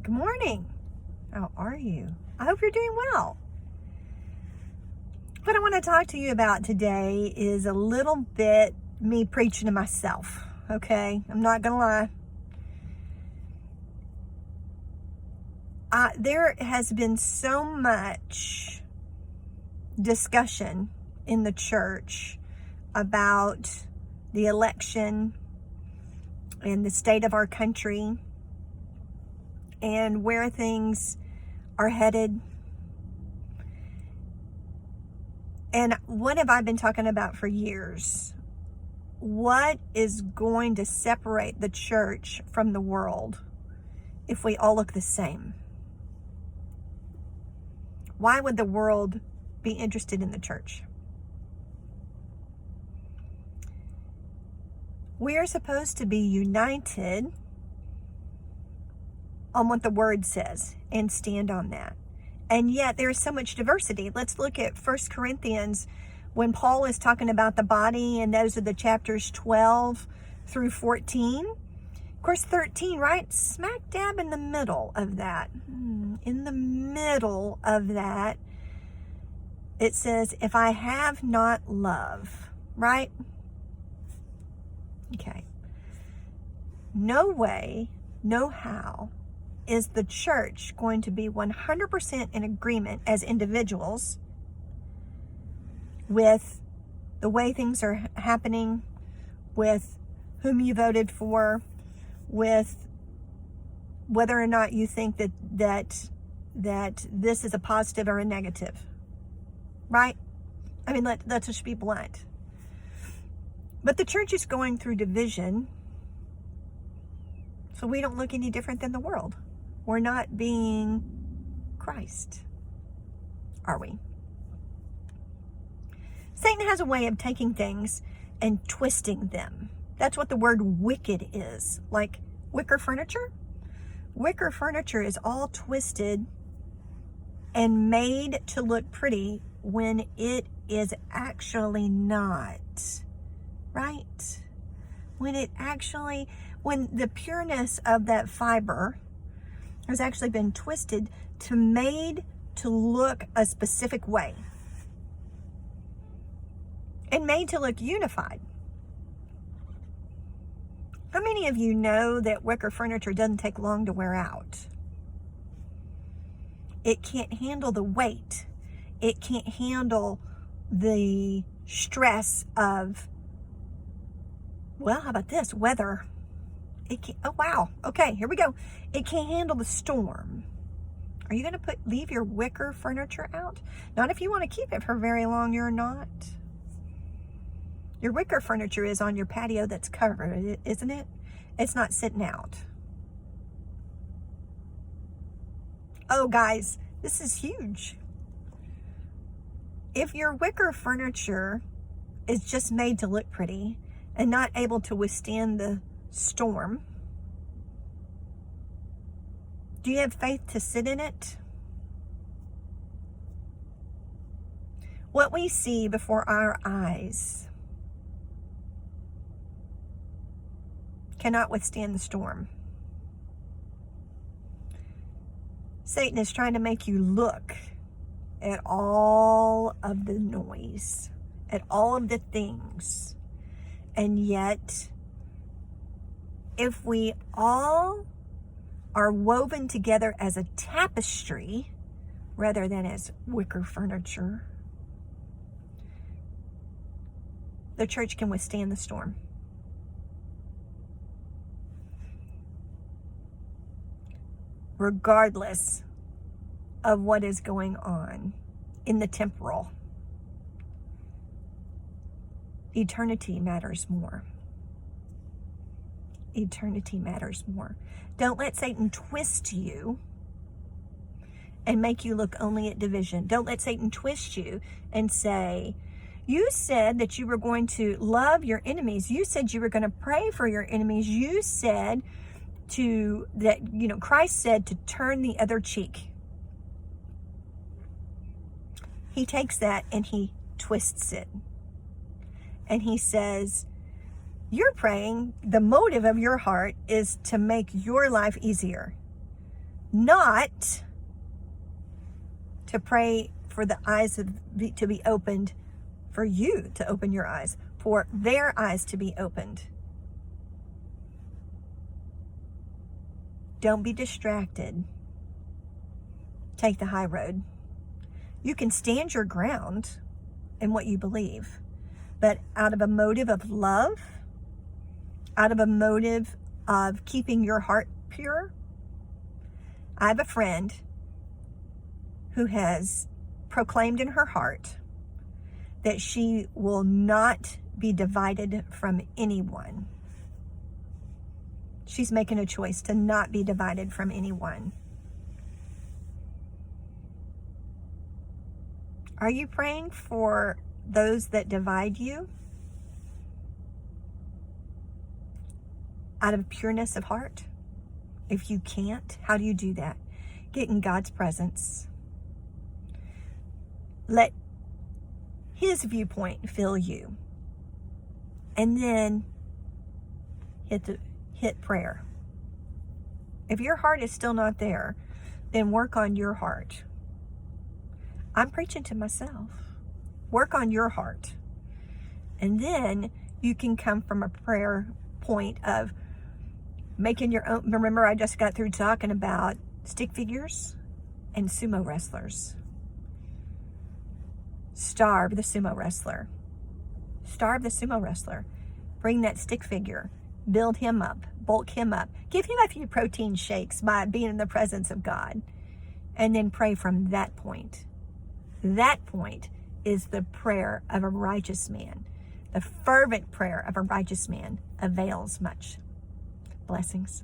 Good morning. How are you? I hope you're doing well. What I want to talk to you about today is a little bit me preaching to myself, okay? I'm not going to lie. There has been so much discussion in the church about the election and the state of our country and where things are headed. And what have I been talking about for years? What is going to separate the church from the world if we all look the same? Why would the world be interested in the church? We are supposed to be united on what the word says and stand on that. And yet there is so much diversity. Let's look at 1 Corinthians when Paul is talking about the body, and those are the chapters 12 through 14. Of course, 13, right? Smack dab in the middle of that. In the middle of that, it says, if I have not love, right? Okay. No way, no how is the church going to be 100% in agreement as individuals with the way things are happening, with whom you voted for, with whether or not you think that this is a positive or a negative, right? I mean, let's just be blunt. But the church is going through division, so we don't look any different than the world. We're not being Christ, are we? Satan has a way of taking things and twisting them. That's what the word wicked is. Like wicker furniture. Wicker furniture is all twisted and made to look pretty when it is actually not. Right? When the pureness of that fiber has actually been twisted made to look a specific way and made to look unified. How many of you know that wicker furniture doesn't take long to wear out? It can't handle the weight. It can't handle the stress of, well, how about this? Weather. It can't, oh, wow. Okay, here we go. It can't handle the storm. Are you going to leave your wicker furniture out? Not if you want to keep it for very long, you're not. Your wicker furniture is on your patio that's covered, isn't it? It's not sitting out. Oh, guys, this is huge. If your wicker furniture is just made to look pretty and not able to withstand the storm, do you have faith to sit in it? What we see before our eyes cannot withstand the storm. Satan is trying to make you look at all of the noise, at all of the things, and yet if we all are woven together as a tapestry rather than as wicker furniture, the church can withstand the storm. Regardless of what is going on in the temporal, eternity matters more. Eternity matters more. Don't let Satan twist you and make you look only at division. Don't let Satan twist you and say, you said that you were going to love your enemies. You said you were going to pray for your enemies. You said Christ said to turn the other cheek. He takes that and he twists it. And he says, you're praying, the motive of your heart is to make your life easier. not to pray for the eyes to be opened, for you to open your eyes, for their eyes to be opened. Don't be distracted. Take the high road. You can stand your ground in what you believe, but out of a motive of love, out of a motive of keeping your heart pure. I have a friend who has proclaimed in her heart that she will not be divided from anyone. She's making a choice to not be divided from anyone. Are you praying for those that divide you out of pureness of heart? If you can't, how do you do that? Get in God's presence. Let His viewpoint fill you. And then hit prayer. If your heart is still not there, then work on your heart. I'm preaching to myself. Work on your heart. And then you can come from a prayer point of making your own. Remember, I just got through talking about stick figures and sumo wrestlers. Starve the sumo wrestler. Starve the sumo wrestler. Bring that stick figure. Build him up. Bulk him up. Give him a few protein shakes by being in the presence of God. And then pray from that point. That point is the prayer of a righteous man. The fervent prayer of a righteous man avails much. Blessings.